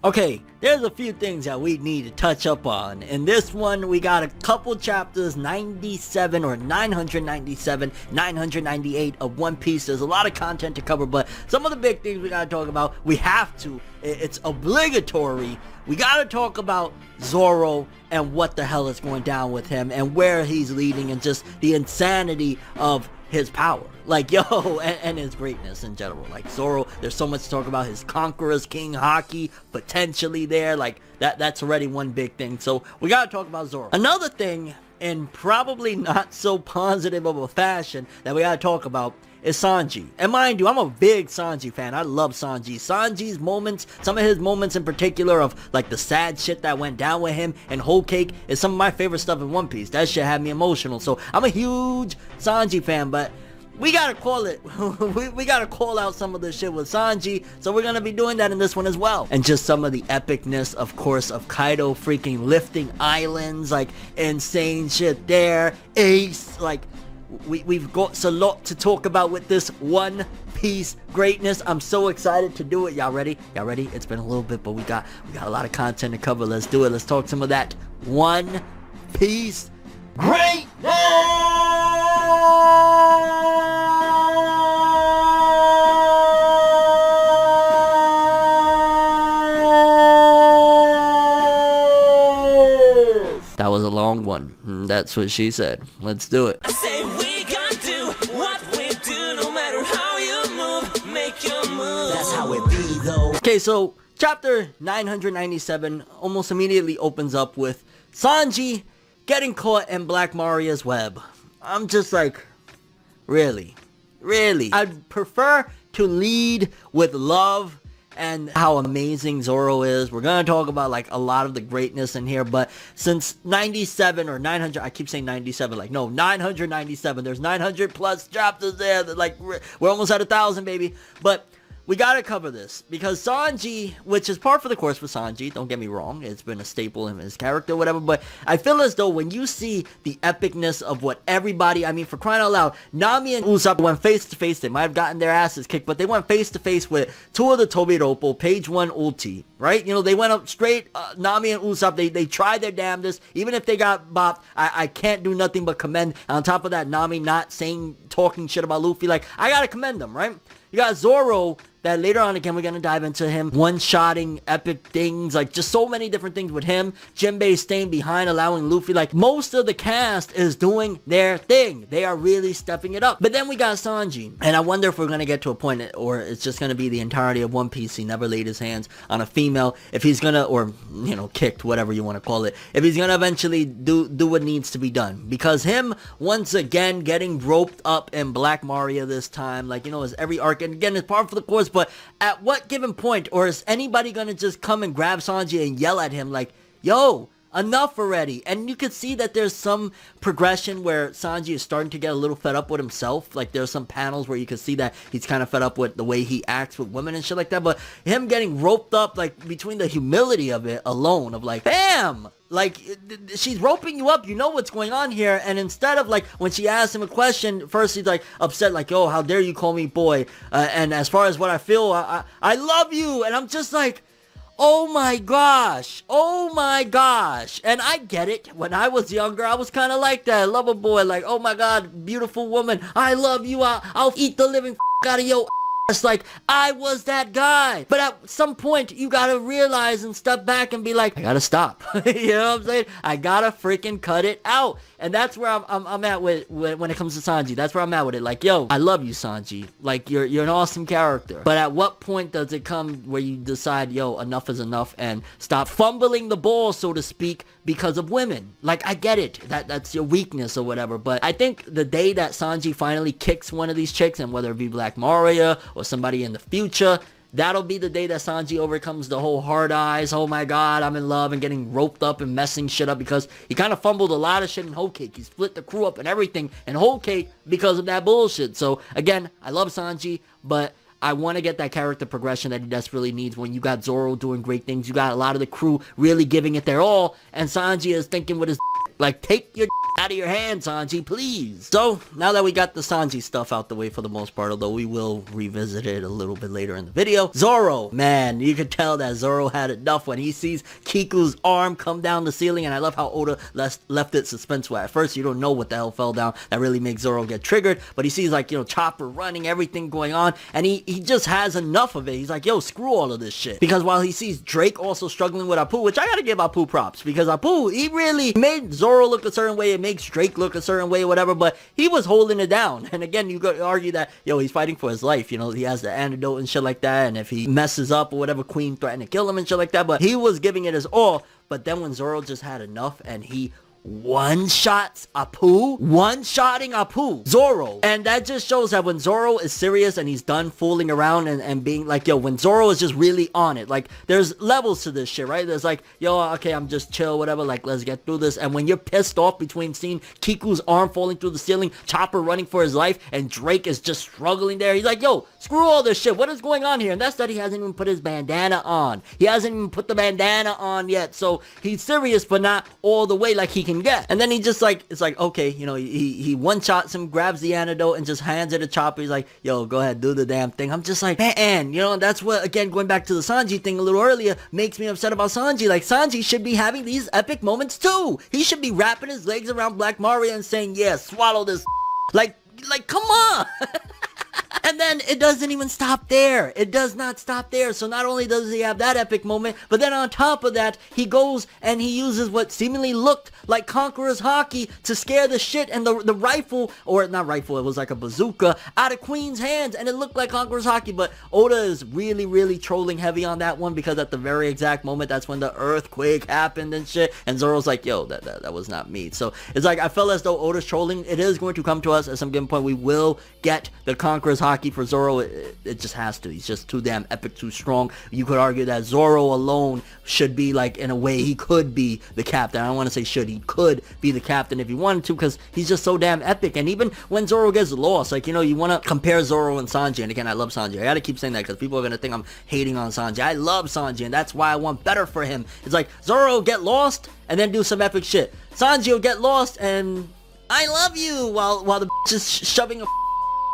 Okay, there's a few things that we need to touch up on. In this one, we got a couple chapters, 97 or 997, 998 of One Piece. There's a lot of content to cover, but some of the big things we gotta talk about, we have to. It's obligatory. We gotta talk about Zoro and what the hell is going down with him and where he's leading and just the insanity of his power. Like, yo, and his greatness in general. Like, Zoro, there's so much to talk about. His Conqueror's King Haki, potentially there. Like, that's already one big thing. So, we gotta talk about Zoro. Another thing, in probably not so positive of a fashion, that we gotta talk about is Sanji. And mind you, I'm a big Sanji fan. I love Sanji. Sanji's moments, some of his moments in particular of, like, the sad shit that went down with him and Whole Cake is some of my favorite stuff in One Piece. That shit had me emotional. So, I'm a huge Sanji fan, but we gotta call it. we gotta call out some of the shit with Sanji, so we're gonna be doing that in this one as well. And just some of the epicness, of course, of Kaido freaking lifting islands, like, insane shit there. Ace, like, we've got a lot to talk about with this One Piece greatness. I'm so excited to do it. Y'all ready? Y'all ready? It's been a little bit, but we got a lot of content to cover. Let's do it. Let's talk some of that One Piece greatness. That was a long one. That's what she said. Let's do it. I say we gonna do what we do, no matter how you move, make your move. That's how it be though. Okay, so chapter 997 almost immediately opens up with Sanji getting caught in Black Maria's web. I'm just like, really? Really? I'd prefer to lead with love and how amazing Zoro is. We're gonna talk about, like, a lot of the greatness in here, but since 97 or 900, I keep saying 97, like, no, 997, there's 900 plus chapters there, that, like, we're almost at 1,000, baby, but we gotta cover this, because Sanji, which is par for the course for Sanji, don't get me wrong, it's been a staple in his character, whatever, but I feel as though when you see the epicness of what everybody, I mean, for crying out loud, Nami and Usopp went face to face. They might have gotten their asses kicked, but they went face to face with two of the Tobiropo, page 1 ulti, right? You know, they went up straight, Nami and Usopp, they tried their damnedest, even if they got bopped, I can't do nothing but commend. On top of that, Nami not talking shit about Luffy, like, I gotta commend them, right? You got Zoro, that later on again, we're going to dive into him one-shotting epic things, like just so many different things with him. Jinbei staying behind, allowing Luffy, like most of the cast is doing their thing. They are really stepping it up. But then we got Sanji, and I wonder if we're going to get to a point, or it's just going to be the entirety of One Piece. He never laid his hands on a female. If he's going to, or, you know, kicked, whatever you want to call it, if he's going to eventually do what needs to be done. Because him, once again, getting roped up in Black Maria this time, like, you know, as every arc, and again, it's par for the course, but at what given point, or is anybody gonna just come and grab Sanji and yell at him like, yo, enough already? And you can see that there's some progression where Sanji is starting to get a little fed up with himself. Like, there's some panels where you can see that he's kind of fed up with the way he acts with women and shit like that. But him getting roped up, like, between the humility of it alone, of like, bam! Like, she's roping you up, you know what's going on here, and instead of, like, when she asks him a question, first he's, like, upset, like, yo, how dare you call me boy, and as far as what I feel, I love you, and I'm just like, oh my gosh, and I get it. When I was younger, I was kind of like that, lover boy, like, oh my god, beautiful woman, I love you, I'll eat the living out of your it's like, I was that guy. But at some point, you gotta realize and step back and be like, I gotta stop. You know what I'm saying? I gotta freaking cut it out. And that's where I'm at with when it comes to Sanji. That's where I'm at with it. Like, yo, I love you, Sanji. Like, you're an awesome character. But at what point does it come where you decide, yo, enough is enough, and stop fumbling the ball, so to speak, because of women? Like, I get it. That's your weakness or whatever. But I think the day that Sanji finally kicks one of these chicks, and whether it be Black Maria or somebody in the future, that'll be the day that Sanji overcomes the whole hard eyes, oh my god, I'm in love, and getting roped up and messing shit up, because he kind of fumbled a lot of shit in Whole Cake. He split the crew up and everything in Whole Cake because of that bullshit. So again, I love Sanji, but I want to get that character progression that he desperately needs. When you got Zoro doing great things, you got a lot of the crew really giving it their all, and Sanji is thinking with his Like, take your out of your hands, Sanji, please. So, now that we got the Sanji stuff out the way for the most part, although we will revisit it a little bit later in the video. Zoro, man, you could tell that Zoro had enough when he sees Kiku's arm come down the ceiling, and I love how Oda left it suspenseful. At first, you don't know what the hell fell down. That really makes Zoro get triggered, but he sees, like, you know, Chopper running, everything going on, and he just has enough of it. He's like, yo, screw all of this shit. Because while he sees Drake also struggling with Apoo, which I gotta give Apoo props, because Apoo, he really made Zoro look a certain way, it makes Drake look a certain way, whatever, but he was holding it down. And again, you could argue that, yo, he's fighting for his life, you know, he has the antidote and shit like that, and if he messes up or whatever, Queen threatened to kill him and shit like that, but he was giving it his all. But then when Zoro just had enough and he one-shots Apoo, one-shotting Apoo, Zoro. And that just shows that when Zoro is serious and he's done fooling around and being like, yo, when Zoro is just really on it, like, there's levels to this shit, right? There's like, yo, okay, I'm just chill, whatever, like, let's get through this. And when you're pissed off between seeing Kiku's arm falling through the ceiling, Chopper running for his life, and Drake is just struggling there, he's like, yo, screw all this shit, what is going on here? And that's that he hasn't even put his bandana on. He hasn't even put the bandana on yet, so he's serious, but not all the way like he can get. And then he just like, it's like, okay, you know, he one-shots him, grabs the antidote, and just hands it to Chopper. He's like, yo, go ahead, do the damn thing. I'm just like, man, you know, that's what, again, going back to the Sanji thing a little earlier, makes me upset about Sanji. Like, Sanji should be having these epic moments too. He should be wrapping his legs around Black Maria and saying, yeah, swallow this. Like, come on. And then it doesn't even stop there. It does not stop there. So not only does he have that epic moment, but then on top of that, he goes and he uses what seemingly looked like Conqueror's Haki to scare the shit and the rifle, or not rifle, it was like a bazooka, out of Queen's hands. And it looked like Conqueror's Haki, but Oda is really, really trolling heavy on that one, because at the very exact moment, that's when the earthquake happened and shit. And Zoro's like, yo, that was not me. So it's like, I felt as though Oda's trolling. It is going to come to us at some given point. We will get the Conqueror's Haki for Zoro. It just has to. He's just too damn epic, too strong. You could argue that Zoro alone should be, like, in a way, he could be the captain. I don't want to say should. He could be the captain if he wanted to, because he's just so damn epic. And even when Zoro gets lost, like, you know, you want to compare Zoro and Sanji. And again, I love Sanji. I gotta keep saying that because people are going to think I'm hating on Sanji. I love Sanji, and that's why I want better for him. It's like, Zoro get lost and then do some epic shit. Sanji will get lost and I love you while the bitch is shoving a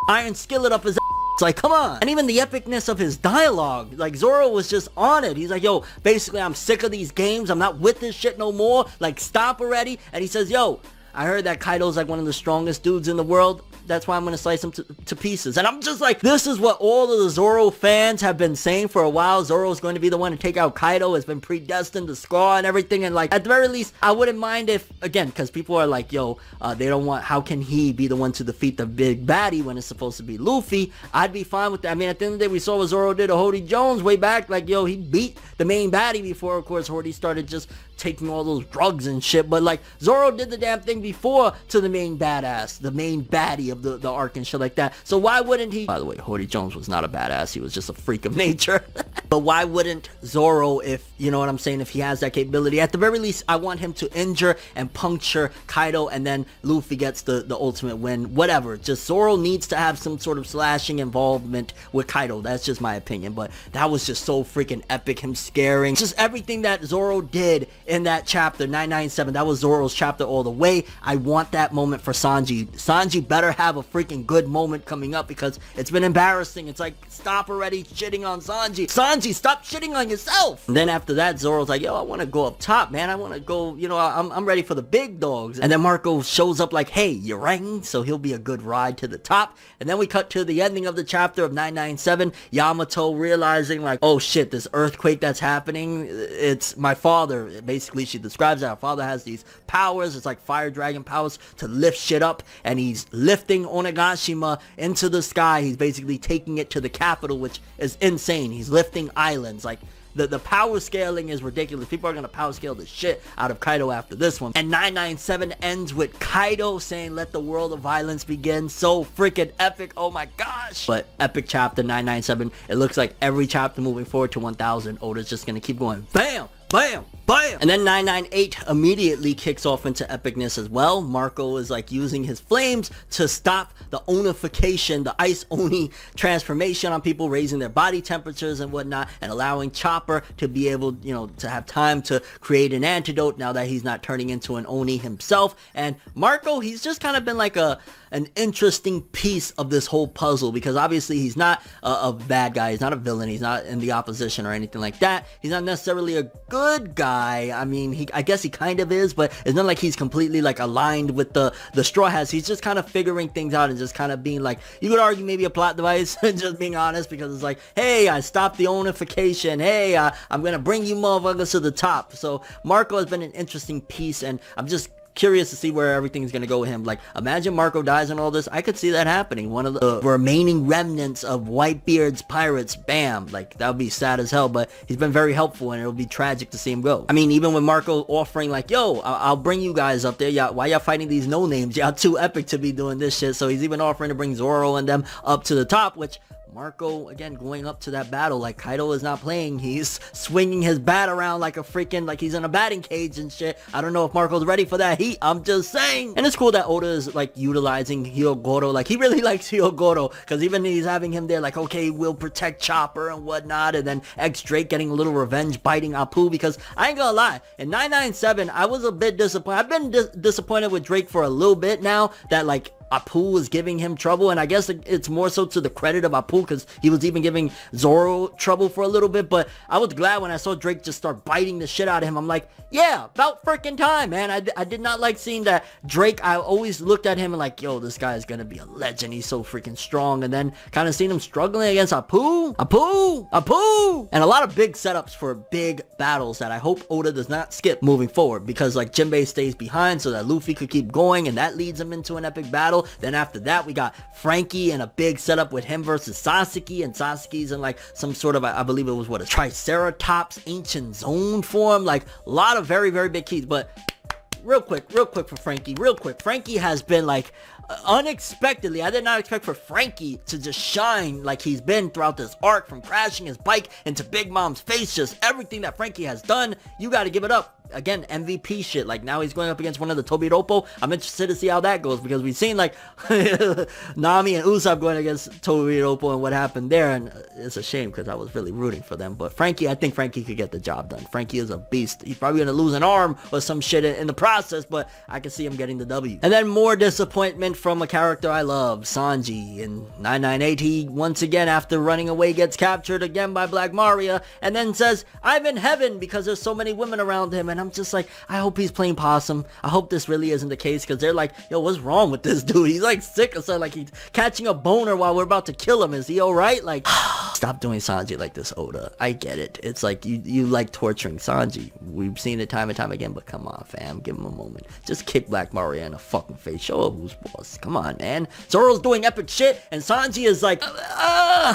iron skillet up his ass. It's like, come on. And even the epicness of his dialogue, like, Zoro was just on it. He's like, yo, basically, I'm sick of these games. I'm not with this shit no more. Like, stop already. And he says, yo, I heard that Kaido's like one of the strongest dudes in the world. That's why I'm going to slice him to pieces. And I'm just like, this is what all of the Zoro fans have been saying for a while. Zoro's going to be the one to take out Kaido. It's been predestined to scar and everything. And like, at the very least, I wouldn't mind if, again, because people are like, yo, they don't want, how can he be the one to defeat the big baddie when it's supposed to be Luffy? I'd be fine with that. I mean, at the end of the day, we saw what Zoro did to Hody Jones way back. Like, yo, he beat the main baddie before, of course, Hody started just taking all those drugs and shit. But like, Zoro did the damn thing before to the main badass, the main baddie of the arc and shit like that. So why wouldn't he? By the way, Hody Jones was not a badass. He was just a freak of nature. But why wouldn't Zoro, if, you know what I'm saying, if he has that capability? At the very least, I want him to injure and puncture Kaido, and then Luffy gets the ultimate win. Whatever. Just Zoro needs to have some sort of slashing involvement with Kaido. That's just my opinion. But that was just so freaking epic. Him scaring. Just everything that Zoro did in that chapter 997. That was Zoro's chapter all the way. I want that moment for Sanji. Sanji better have a freaking good moment coming up, because it's been embarrassing. It's like, stop already shitting on Sanji. Sanji, stop shitting on yourself. And then after that, Zoro's like, yo, I want to go up top, man. I want to go, you know, I'm ready for the big dogs. And then Marco shows up like, hey, you rang? So he'll be a good ride to the top. And then we cut to the ending of the chapter of 997. Yamato realizing like, oh shit, this earthquake that's happening, it's my father. Basically, she describes that her father has these powers. It's like fire dragon powers to lift shit up. And he's lifting Onigashima into the sky. He's basically taking it to the capital, which is insane. He's lifting islands. Like, the power scaling is ridiculous. People are going to power scale the shit out of Kaido after this one. And 997 ends with Kaido saying, let the world of violence begin. So freaking epic. Oh my gosh. But epic chapter 997. It looks like every chapter moving forward to 1000, Oda's just going to keep going. Bam! bam, bam. And then 998 immediately kicks off into epicness as well. Marco is like using his flames to stop the onification, the ice oni transformation on people, raising their body temperatures and whatnot, and allowing Chopper to be able, you know, to have time to create an antidote now that he's not turning into an oni himself. And Marco, he's just kind of been like an interesting piece of this whole puzzle, because obviously he's not a bad guy, he's not a villain, he's not in the opposition or anything like that. He's not necessarily a good guy. I mean, I guess he kind of is, but it's not like he's completely like aligned with the Straw Hats. He's just kind of figuring things out and just kind of being like, you could argue maybe a plot device, just being honest, because it's like, hey, I stopped the unification, hey, I'm gonna bring you motherfuckers to the top. So Marco has been an interesting piece, and I'm just curious to see where everything's gonna go with him. Like, imagine Marco dies and all this. I could see that happening. One of the remaining remnants of Whitebeard's pirates, bam, like that would be sad as hell, but he's been very helpful and it'll be tragic to see him go. I mean, even with Marco offering like, yo, I'll bring you guys up there, y'all, why y'all fighting these no names, y'all too epic to be doing this shit. So he's even offering to bring Zoro and them up to the top, which Marco, again, going up to that battle, like Kaido is not playing. He's swinging his bat around like a freaking, like he's in a batting cage and shit. I don't know if Marco's ready for that heat. I'm just saying. And it's cool that Oda is like utilizing Hyogoro. Like he really likes Hyogoro, because even he's having him there like, okay, we'll protect Chopper and whatnot. And then X-Drake getting a little revenge, biting Apoo, because I ain't gonna lie, in 997, I was a bit disappointed. I've been disappointed with Drake for a little bit now, that like Apoo was giving him trouble, and I guess it's more so to the credit of Apoo, because he was even giving Zoro trouble for a little bit. But I was glad when I saw Drake just start biting the shit out of him. I'm like, yeah, about freaking time, man. I did not like seeing that Drake. I always looked at him and like, yo, this guy is gonna be a legend, he's so freaking strong. And then kind of seeing him struggling against Apoo, and a lot of big setups for big battles that I hope Oda does not skip moving forward, because like Jinbei stays behind so that Luffy could keep going, and that leads him into an epic battle. Then after that, we got Frankie and a big setup with him versus Sasuke, and Sasuke's in like some sort of, I believe it was what, a Triceratops ancient zone form. Like a lot of very, very big keys. But real quick for Frankie, Frankie has been like unexpectedly, I did not expect for Frankie to just shine like he's been throughout this arc, from crashing his bike into Big Mom's face. Just everything that Frankie has done, you got to give it up. Again, MVP shit. Like now he's going up against one of the Tobiropo. I'm interested to see how that goes, because we've seen like Nami and Usopp going against Tobiropo and what happened there, and it's a shame because I was really rooting for them. But Frankie, I think Frankie could get the job done. Frankie is a beast. He's probably going to lose an arm or some shit in the process, but I can see him getting the W. And then more disappointment from a character I love, Sanji. In 998, he once again, after running away, gets captured again by Black Maria, and then says, I'm in heaven, because there's so many women around him. And I'm just like, I hope he's playing possum. I hope this really isn't the case, because they're like, yo, what's wrong with this dude? He's like sick or something, like he's catching a boner while we're about to kill him. Is he alright? Like, stop doing Sanji like this, Oda. I get it. It's like you like torturing Sanji. We've seen it time and time again, but come on, fam, give him a moment. Just kick Black Maria in the fucking face. Show him who's boss. Come on, man. Zoro's doing epic shit, and Sanji is like,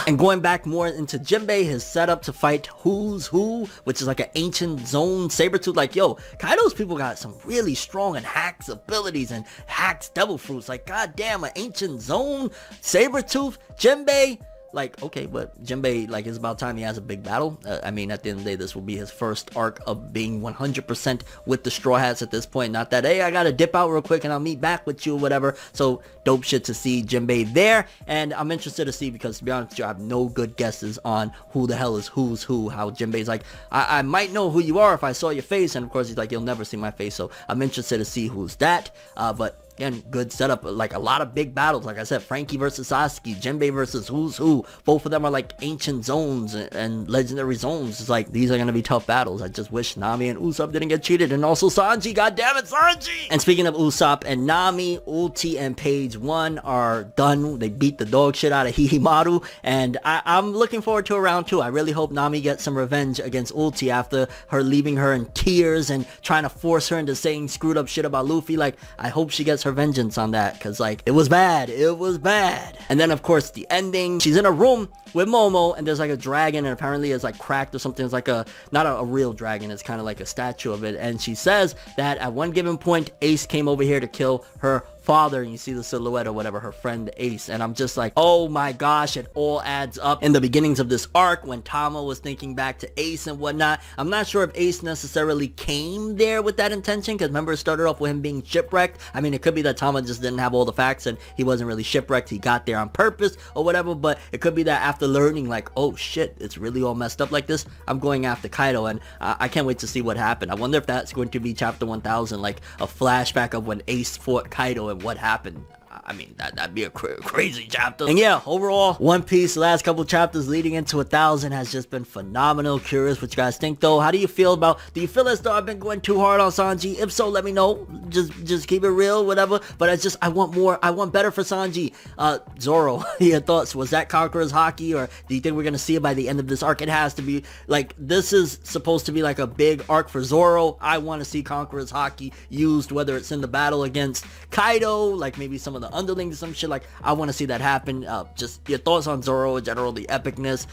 And going back more into Jinbei, his setup to fight Who's Who, which is like an ancient zone Sabretooth. Like, yo, Kaido's people got some really strong and hacks abilities and hacks devil fruits. Like, goddamn, an ancient zone Sabretooth, Jinbei. Like, okay, but Jinbei, like, it's about time he has a big battle. I mean, at the end of the day, this will be his first arc of being 100% with the Straw Hats at this point. Not that, hey, I gotta dip out real quick and I'll meet back with you or whatever. So, dope shit to see Jinbei there. And I'm interested to see, because to be honest with you, I have no good guesses on who the hell is Who's Who. How Jinbei's like, I might know who you are if I saw your face. And of course, he's like, you'll never see my face. So, I'm interested to see who's that. But again, good setup. Like a lot of big battles. Like I said, Frankie versus Sasuke, Jinbei versus Who's Who. Both of them are like ancient zones and legendary zones. It's like, these are gonna be tough battles. I just wish Nami and Usopp didn't get cheated. And also Sanji, goddammit, Sanji! And speaking of Usopp and Nami, Ulti and Page 1 are done. They beat the dog shit out of Hihimaru. And I'm looking forward to a round 2. I really hope Nami gets some revenge against Ulti after her leaving her in tears and trying to force her into saying screwed up shit about Luffy. Like, I hope she gets her vengeance on that, because like, it was bad. And then of course the ending, she's in a room with Momo, and there's like a dragon, and apparently it's like cracked or something. It's like not a real dragon, it's kind of like a statue of it. And she says that at one given point, Ace came over here to kill her father, and you see the silhouette or whatever, her friend Ace. And I'm just like, oh my gosh, it all adds up. In the beginnings of this arc, when Tama was thinking back to Ace and whatnot, I'm not sure if Ace necessarily came there with that intention, because remember, it started off with him being shipwrecked. I mean, it could be that Tama just didn't have all the facts and he wasn't really shipwrecked, he got there on purpose or whatever. But it could be that after learning, like, oh shit, it's really all messed up like this, I'm going after Kaido. And I can't wait to see what happened. I wonder if that's going to be chapter 1000, like a flashback of when Ace fought Kaido and what happened. I mean, that'd be a crazy chapter. And yeah, overall, One Piece, the last couple chapters leading into 1000 has just been phenomenal. Curious what you guys think though. How do you feel do you feel as though I've been going too hard on Sanji? If so, let me know. Just keep it real, whatever. But I want more. I want better for Sanji. Zoro, your thoughts? Was that Conqueror's Haki, or do you think we're gonna see it by the end of this arc? It has to be. Like, this is supposed to be like a big arc for Zoro. I want to see Conqueror's Haki used, whether it's in the battle against Kaido, like maybe some of the underlings or some shit. Like, I want to see that happen. Just your thoughts on Zoro in general, the epicness,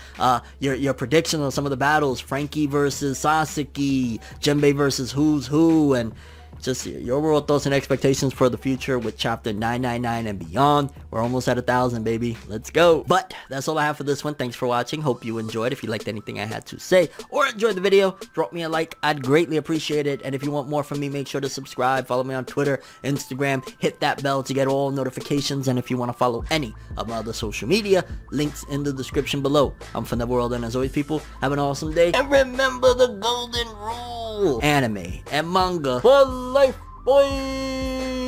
your predictions on some of the battles, Frankie versus Sasaki, Jinbei versus Who's Who, and just your overall thoughts and expectations for the future with chapter 999 and beyond. We're almost at 1000, baby. Let's go. But that's all I have for this one. Thanks for watching. Hope you enjoyed. If you liked anything I had to say or enjoyed the video, drop me a like. I'd greatly appreciate it. And if you want more from me, make sure to subscribe. Follow me on Twitter, Instagram. Hit that bell to get all notifications. And if you want to follow any of my other social media, links in the description below. I'm ForneverWorld, and as always, people, have an awesome day. And remember the golden rule: anime and manga for life, boy.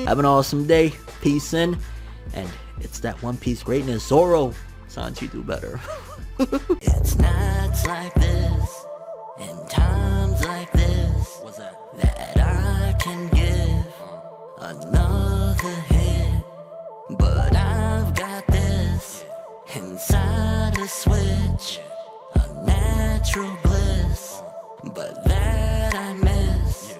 Have an awesome day. Peace in. And it's that One Piece greatness. Zoro, Sanji, do better. It's nights like this, and times like this, that I can give another hit. But I've got this inside a switch, a natural bliss, but that I miss.